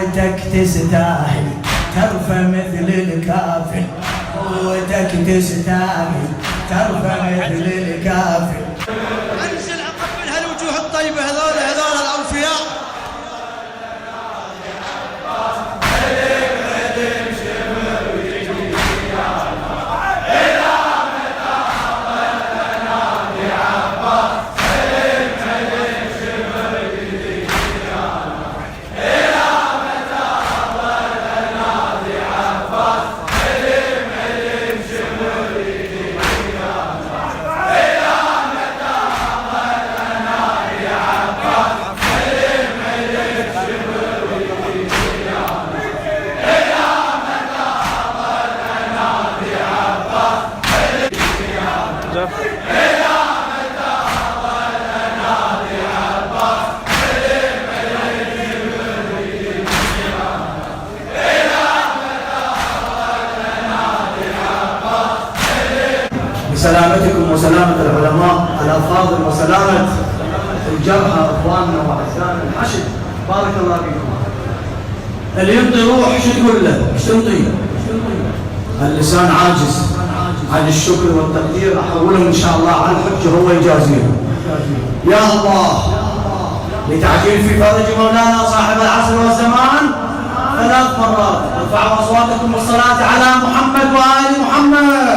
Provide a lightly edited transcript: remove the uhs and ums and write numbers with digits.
قوتك تستاهل ترفع مثل الكافر، قوتك تستاهل ترفع مثل الكافر. انزل اقبل هالوجوه الطيبه هذول الاوفياء. سلامتكم وسلامة العلماء الأفاضل وسلامة الجرحى إخواننا وأحزان الحشد، بارك الله فيكم. اللي ينطي روح شو تقول له؟ ايش تنطي؟ اللسان عاجز عن الشكر والتقدير، أحولهم إن شاء الله على الحجة هو يجازيهم. يا الله لتعجيل في فرج مولانا صاحب العصر والزمان 3 مرات ارفعوا أصواتكم بالصلاة على محمد وآل محمد.